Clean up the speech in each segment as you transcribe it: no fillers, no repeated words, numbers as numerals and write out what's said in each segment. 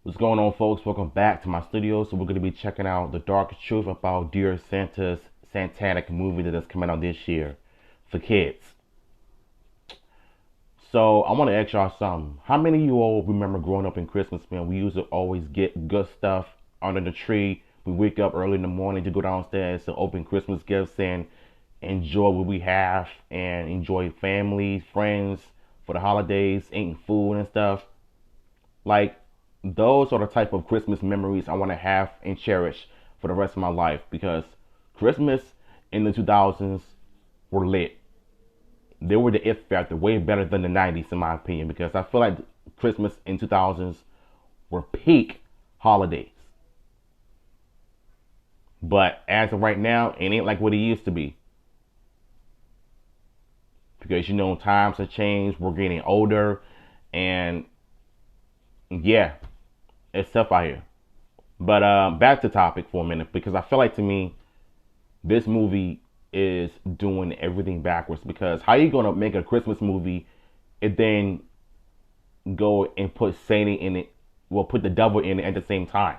What's going on, folks? Welcome back to my studio. So we're going to be checking out the dark truth about Dear Santa's satanic movie that is coming out this year for kids. So I want to ask y'all something. How many of you all remember growing up in Christmas, man? We used to always get good stuff under the tree. We wake up early in the morning to go downstairs to open Christmas gifts and enjoy what we have and enjoy family, friends for the holidays, eating food and stuff. Like, those are the type of Christmas memories I want to have and cherish for the rest of my life because Christmas in the 2000s were lit. They were the it factor, way better than the 90s in my opinion, because I feel like Christmas in 2000s were peak holidays. But as of right now, it ain't like what it used to be. Because times have changed, we're getting older, and yeah, it's tough out here. But back to topic for a minute because I feel like to me this movie is doing everything backwards. Because how you gonna make a Christmas movie and then go and put Satan in it? Well, put the devil in it at the same time.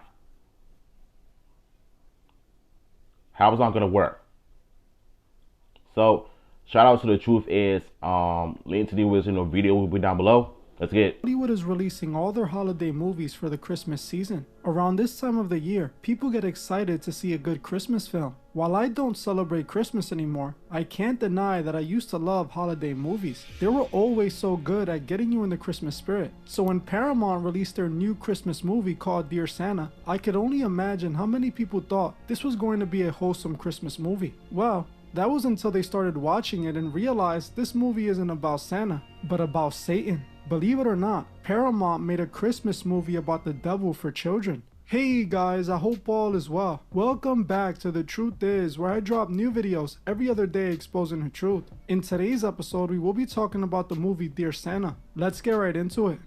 How is that gonna work? So shout out to the truth is link to the original video will be down below. Let's get it. Hollywood is releasing all their holiday movies for the Christmas season. Around this time of the year, people get excited to see a good Christmas film. While I don't celebrate Christmas anymore, I can't deny that I used to love holiday movies. They were always so good at getting you in the Christmas spirit. So when Paramount released their new Christmas movie called Dear Santa, I could only imagine how many people thought this was going to be a wholesome Christmas movie. Well, that was until they started watching it and realized this movie isn't about Santa, but about Satan. Believe it or not, Paramount made a Christmas movie about the devil for children. Hey guys, I hope all is well. Welcome back to The Truth Is, where I drop new videos every other day exposing the truth. In today's episode, we will be talking about the movie Dear Santa. Let's get right into it.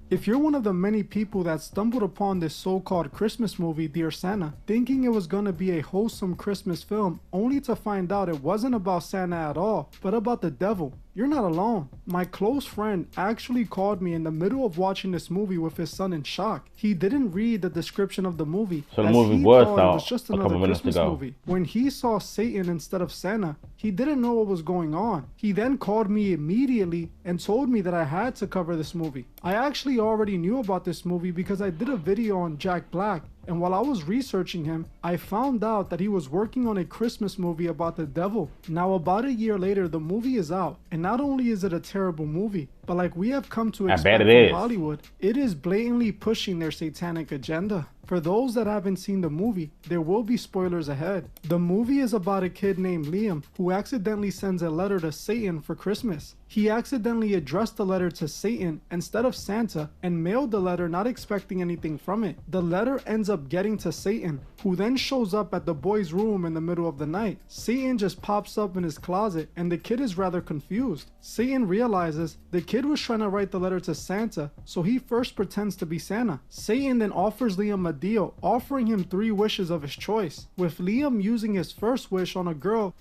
If you're one of the many people that stumbled upon this so-called Christmas movie, Dear Santa, thinking it was gonna be a wholesome Christmas film, only to find out it wasn't about Santa at all, but about the devil, you're not alone. My close friend actually called me in the middle of watching this movie with his son in shock. He didn't read the description of the movie, So the as movie he was thought it out was just a another couple minutes Christmas ago. movie. When he saw Satan instead of Santa, he didn't know what was going on. He then called me immediately and told me that I had to cover this movie. I actually already knew about this movie because I did a video on Jack Black, and while I was researching him, I found out that he was working on a Christmas movie about the devil. Now about a year later, the movie is out, and not only is it a terrible movie, but like we have come to expect from Hollywood, it is blatantly pushing their satanic agenda. For those that haven't seen the movie, there will be spoilers ahead. The movie is about a kid named Liam who accidentally sends a letter to Satan for Christmas. He accidentally addressed the letter to Satan instead of Santa and mailed the letter not expecting anything from it. The letter ends up getting to Satan, who then shows up at the boy's room in the middle of the night. Satan just pops up in his closet and the kid is rather confused. Satan realizes the kid was trying to write the letter to Santa, so he first pretends to be Santa. Satan then offers Liam a deal, offering him 3 wishes of his choice, with Liam using his first wish on a girl,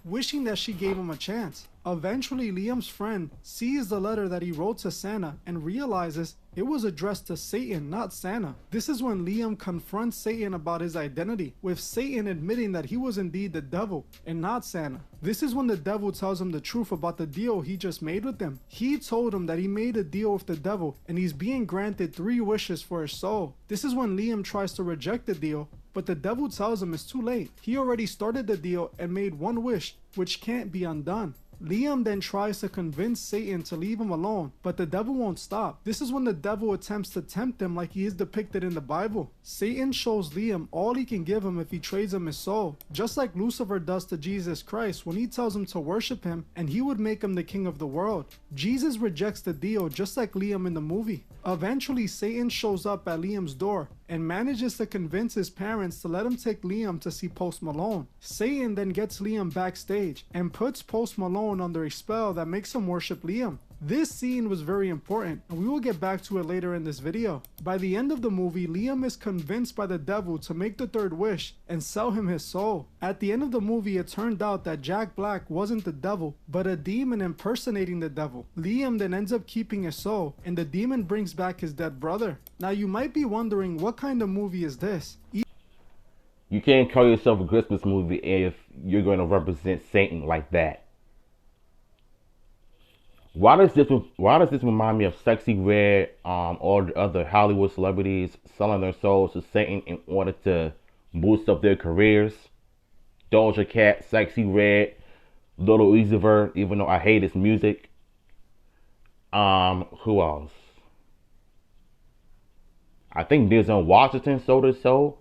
wishing that she gave him a chance. Eventually, Liam's friend sees the letter that he wrote to Santa and realizes it was addressed to Satan, not Santa. This is when Liam confronts Satan about his identity, with Satan admitting that he was indeed the devil and not Santa. This is when the devil tells him the truth about the deal he just made with him. He told him that he made a deal with the devil and he's being granted 3 wishes for his soul. This is when Liam tries to reject the deal, but the devil tells him it's too late. He already started the deal and made 1 wish, which can't be undone. Liam then tries to convince Satan to leave him alone, but the devil won't stop. This is when the devil attempts to tempt him like he is depicted in the Bible. Satan shows Liam all he can give him if he trades him his soul, just like Lucifer does to Jesus Christ when he tells him to worship him and he would make him the king of the world. Jesus rejects the deal just like Liam in the movie. Eventually, Satan shows up at Liam's door and manages to convince his parents to let him take Liam to see Post Malone. Satan then gets Liam backstage and puts Post Malone under a spell that makes him worship Liam. This scene was very important, and we will get back to it later in this video. By the end of the movie, Liam is convinced by the devil to make the third wish and sell him his soul. At the end of the movie, it turned out that Jack Black wasn't the devil, but a demon impersonating the devil. Liam then ends up keeping his soul, and the demon brings back his dead brother. Now you might be wondering, what kind of movie is this? You can't call yourself a Christmas movie if you're going to represent Satan like that. Why does this remind me of Sexy Red, or the other Hollywood celebrities selling their souls to Satan in order to boost up their careers? Doja Cat, Sexy Red, Little Uzi Vert, even though I hate his music. Who else? I think Denzel Washington sold his soul,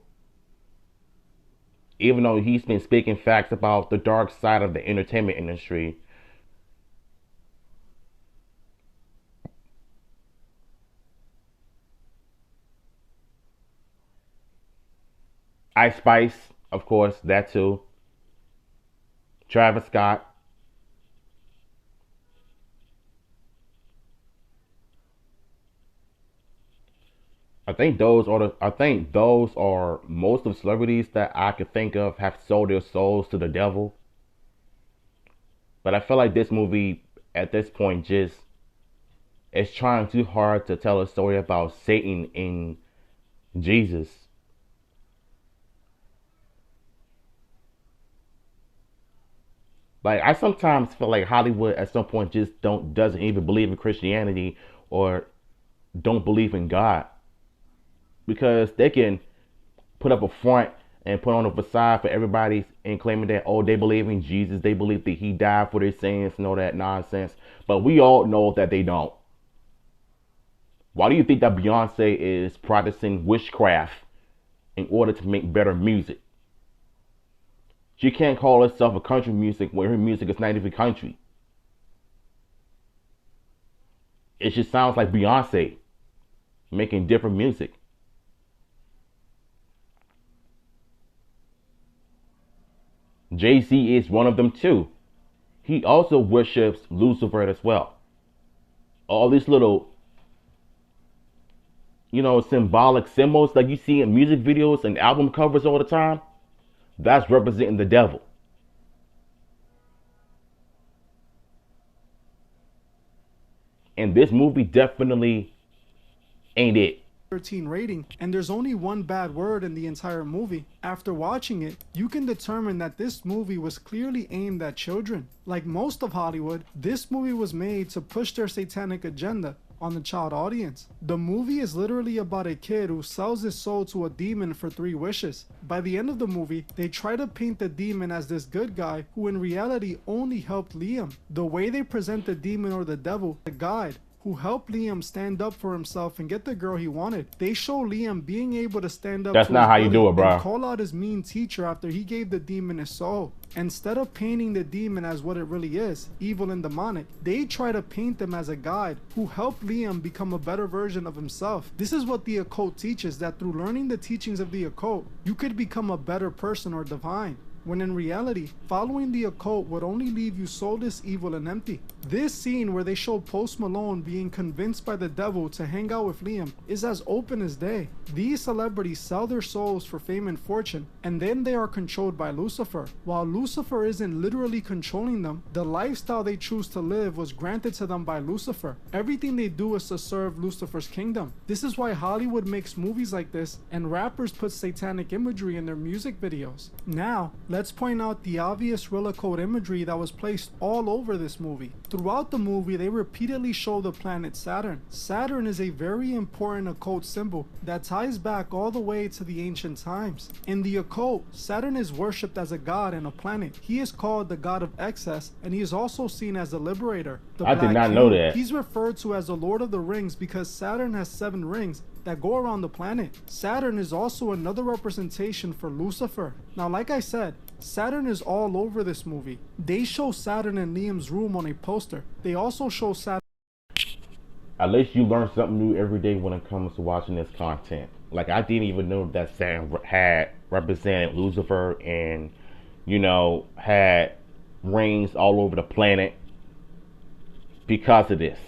even though he's been speaking facts about the dark side of the entertainment industry. Ice Spice, of course, that too. Travis Scott. I think those are most of the celebrities that I could think of have sold their souls to the devil. But I feel like this movie at this point just is trying too hard to tell a story about Satan and Jesus. Like, I sometimes feel like Hollywood at some point just doesn't even believe in Christianity or don't believe in God, because they can put up a front and put on a facade for everybody and claiming that, oh, they believe in Jesus, they believe that he died for their sins and all that nonsense, but we all know that they don't. Why do you think that Beyonce is practicing witchcraft in order to make better music? She can't call herself a country music when her music is not even country. It just sounds like Beyonce making different music. Jay-Z is one of them too. He also worships Lucifer as well. All these little, symbolic symbols like you see in music videos and album covers all the time, that's representing the devil. And this movie definitely ain't it. 13 rating, and there's only one bad word in the entire movie. After watching it, you can determine that this movie was clearly aimed at children. Like most of Hollywood, this movie was made to push their satanic agenda on the child audience. The movie is literally about a kid who sells his soul to a demon for 3 wishes. By the end of the movie, they try to paint the demon as this good guy who in reality only helped Liam. The way they present the demon or the devil, the guide, who helped Liam stand up for himself and get the girl he wanted. They show Liam being able to stand up That's to not his how you do it, bro. and call out his mean teacher after he gave the demon his soul. Instead of painting the demon as what it really is, evil and demonic, they try to paint them as a guide who helped Liam become a better version of himself. This is what the occult teaches, that through learning the teachings of the occult, you could become a better person or divine, when in reality, following the occult would only leave you soulless, evil, and empty. This scene where they show Post Malone being convinced by the devil to hang out with Liam is as open as day. These celebrities sell their souls for fame and fortune, and then they are controlled by Lucifer. While Lucifer isn't literally controlling them, the lifestyle they choose to live was granted to them by Lucifer. Everything they do is to serve Lucifer's kingdom. This is why Hollywood makes movies like this, and rappers put satanic imagery in their music videos. Now, let's point out the obvious real occult imagery that was placed all over this movie. Throughout the movie, they repeatedly show the planet Saturn. Saturn is a very important occult symbol that ties back all the way to the ancient times. In the occult, Saturn is worshipped as a god and a planet. He is called the god of excess, and he is also seen as the liberator. I did not know that. He's referred to as the Lord of the Rings because Saturn has 7 rings that go around the planet. Saturn is also another representation for Lucifer. Now, like I said, Saturn is all over this movie. They show Saturn in Liam's room on a poster. They also show Saturn. At least you learn something new every day when it comes to watching this content. Like, I didn't even know that Saturn had represented Lucifer and, had rings all over the planet. because of this.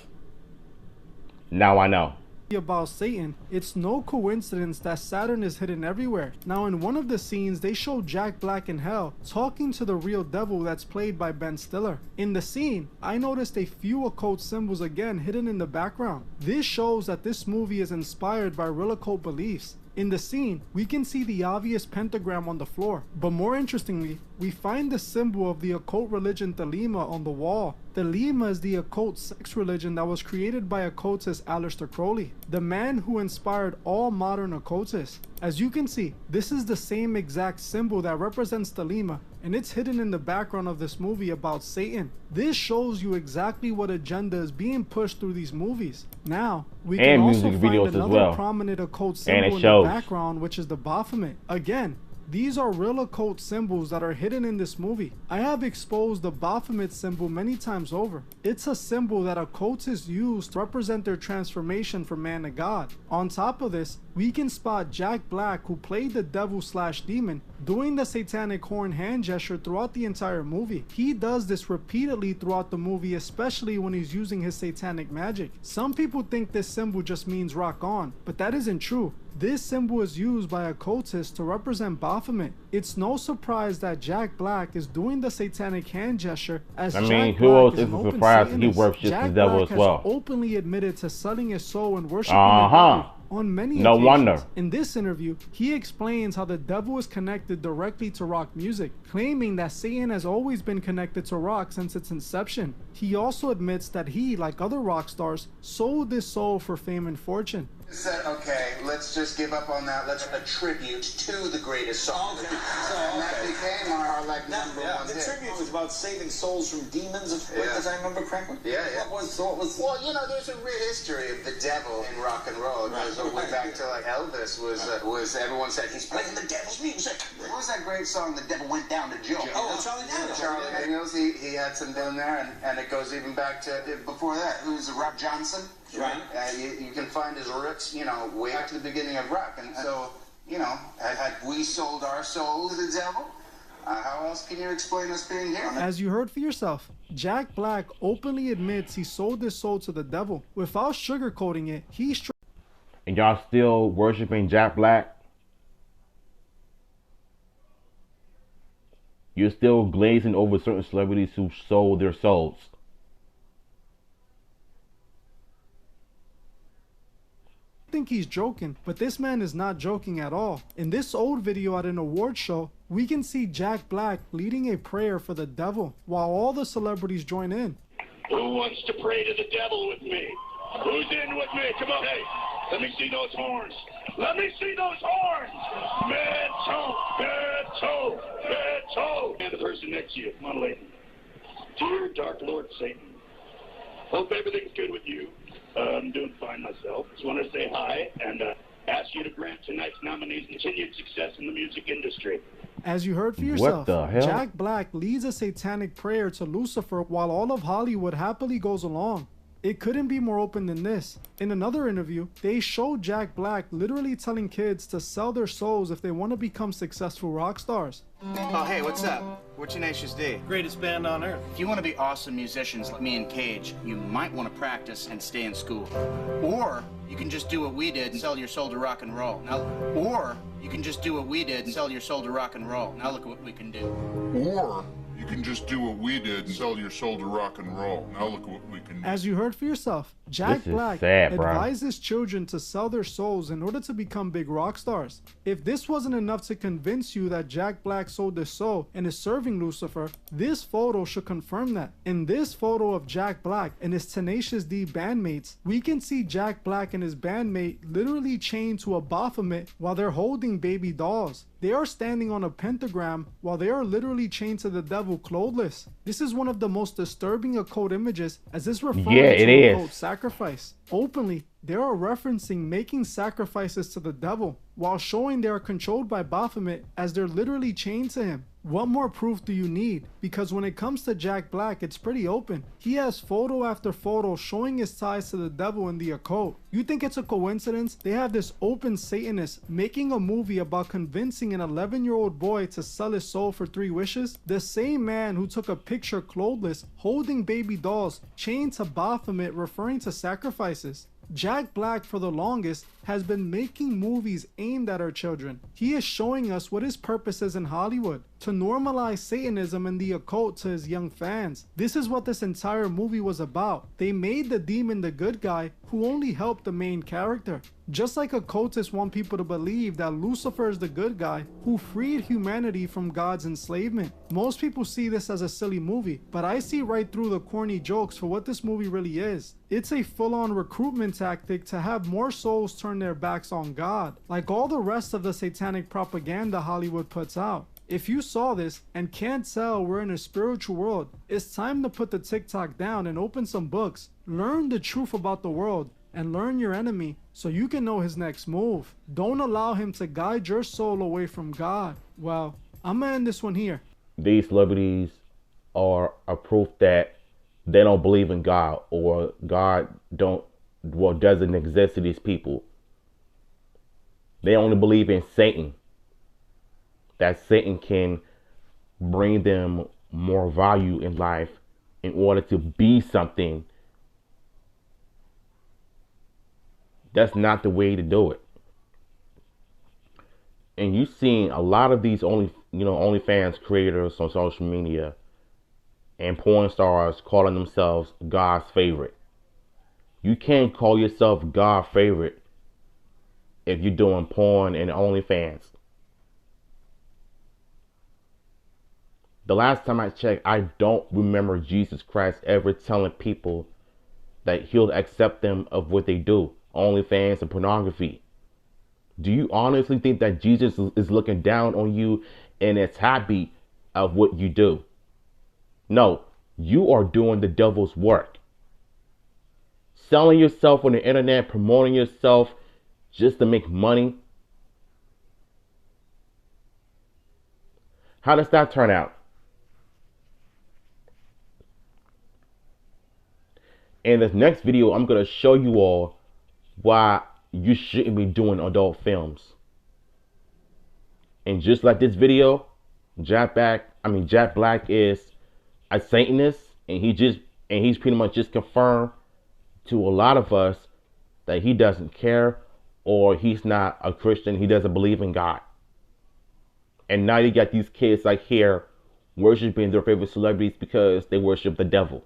Now I know. About Satan, it's no coincidence that Saturn is hidden everywhere. Now in one of the scenes, they show Jack Black in hell talking to the real devil that's played by Ben Stiller. In the scene, I noticed a few occult symbols again hidden in the background. This shows that this movie is inspired by real occult beliefs. In the scene, we can see the obvious pentagram on the floor, but more interestingly, we find the symbol of the occult religion Thelema on the wall. Thelema is the occult sex religion that was created by occultist Aleister Crowley, the man who inspired all modern occultists. As you can see, this is the same exact symbol that represents Thelema, and it's hidden in the background of this movie about Satan. This shows you exactly what agenda is being pushed through these movies. Now, we can also find another prominent occult symbol in the background, which is the Baphomet. Again, these are real occult symbols that are hidden in this movie. I have exposed the Baphomet symbol many times over. It's a symbol that occultists use to represent their transformation from man to God. On top of this, we can spot Jack Black, who played the devil/demon, doing the satanic horn hand gesture throughout the entire movie. He does this repeatedly throughout the movie, especially when he's using his satanic magic. Some people think this symbol just means rock on, but that isn't true. This symbol is used by occultists to represent Baphomet. It's no surprise that Jack Black is doing the satanic hand gesture, as who else is a surprise? He worships the devil as well. Openly admitted to selling his soul and worshiping the devil on many occasions. No wonder. In this interview, he explains how the devil is connected directly to rock music, claiming that Satan has always been connected to rock since its inception. He also admits that he, like other rock stars, sold his soul for fame and fortune. Said, okay, let's just give up on that. Let's attribute to the greatest song. Okay. And that became our number one hit. The tribute was about saving souls from demons, as I remember correctly. Yeah. What was? Well, you know, there's a real history of the devil in rock and roll. It goes all the way back to like Elvis was everyone said he's playing the devil's music. What was that great song? The devil went down to Joe. Oh, Charlie Daniels. Charlie Daniels. He had some down there, and it goes even back to before that. Who's Rob Johnson? Right. You can find his roots, you know, way back to the beginning of rock. And so, you know, had we sold our souls to the devil, how else can you explain us being here? As you heard for yourself, Jack Black openly admits he sold his soul to the devil. Without sugarcoating it, and y'all still worshiping Jack Black? You're still glazing over certain celebrities who sold their souls. Think he's joking, but this man is not joking at all. In this old video at an award show, we can see Jack Black leading a prayer for the devil while all the celebrities join in. Who wants to pray to the devil with me? Who's in with me? Come on, hey, let me see those horns. Let me see those horns. Metal, metal, metal. And the person next to you, come on, lady. Dear Dark Lord Satan, hope everything's good with you. I'm doing fine myself. Just want to say hi and ask you to grant tonight's nominees continued success in the music industry. As you heard for yourself, what the hell? Jack Black leads a satanic prayer to Lucifer while all of Hollywood happily goes along. It couldn't be more open than this. In another interview, they showed Jack Black literally telling kids to sell their souls if they want to become successful rock stars. Oh, hey, what's up? We're Tenacious D. Greatest band on earth. If you want to be awesome musicians like me and Cage, you might want to practice and stay in school. Or you can just do what we did and sell your soul to rock and roll. Now, or you can just do what we did and sell your soul to rock and roll. Now look what we can do. Or you can just do what we did and sell your soul to rock and roll. Now look what we can do. As you heard for yourself, Jack Black advises children to sell their souls in order to become big rock stars. If this wasn't enough to convince you that Jack Black sold his soul and is serving Lucifer, this photo should confirm that. In this photo of Jack Black and his Tenacious D bandmates, we can see Jack Black and his bandmate literally chained to a Baphomet while they're holding baby dolls. They are standing on a pentagram while they are literally chained to the devil clothless. This is one of the most disturbing occult images, as this refers to occult sacrifice. Openly, They are referencing making sacrifices to the devil while showing they are controlled by Baphomet as they're literally chained to him. What more proof do you need? Because when it comes to Jack Black, it's pretty open. He has photo after photo showing his ties to the devil and the occult. You think it's a coincidence? They have this open Satanist making a movie about convincing an 11-year-old boy to sell his soul for 3 wishes? The same man who took a picture clothless, holding baby dolls, chained to Baphomet, referring to sacrifices. Jack Black, for the longest, has been making movies aimed at our children. He is showing us what his purpose is in Hollywood, to normalize Satanism and the occult to his young fans. This is what this entire movie was about. They made the demon the good guy who only helped the main character. Just like occultists want people to believe that Lucifer is the good guy who freed humanity from God's enslavement. Most people see this as a silly movie, but I see right through the corny jokes for what this movie really is. It's a full-on recruitment tactic to have more souls turn their backs on God, like all the rest of the satanic propaganda Hollywood puts out. If you saw this and can't tell we're in a spiritual world, it's time to put the TikTok down and open some books. Learn the truth about the world and learn your enemy so you can know his next move. Don't allow him to guide your soul away from God. Well, I'm gonna end this one here. These celebrities are a proof that they don't believe in God, or God doesn't exist to these people. They only believe in Satan. That Satan can bring them more value in life in order to be something. That's not the way to do it. And you've seen a lot of these OnlyFans creators on social media and porn stars calling themselves God's favorite. You can't call yourself God's favorite if you're doing porn and OnlyFans. The last time I checked, I don't remember Jesus Christ ever telling people that he'll accept them of what they do, OnlyFans and pornography. Do you honestly think that Jesus is looking down on you and is happy of what you do? No, you are doing the devil's work. Selling yourself on the internet, promoting yourself just to make money. How does that turn out? In this next video, I'm going to show you all why you shouldn't be doing adult films. And just like this video, Jack Black is a Satanist, and he's pretty much just confirmed to a lot of us that he doesn't care, or he's not a Christian. He doesn't believe in God. And now you got these kids like here worshiping their favorite celebrities because they worship the devil.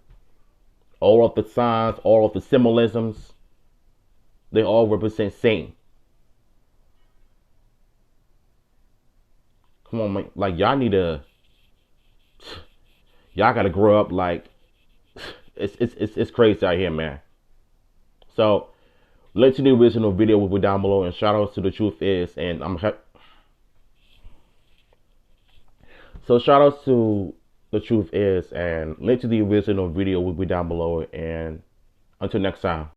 All of the signs, all of the symbolisms, they all represent Satan. Come on, man. Like, y'all gotta grow up. Like, it's crazy out here, man. So, link to the original video will be down below, and shout outs to The Truth Is, and so shout outs to The Truth Is, and link to the original video will be down below, and until next time.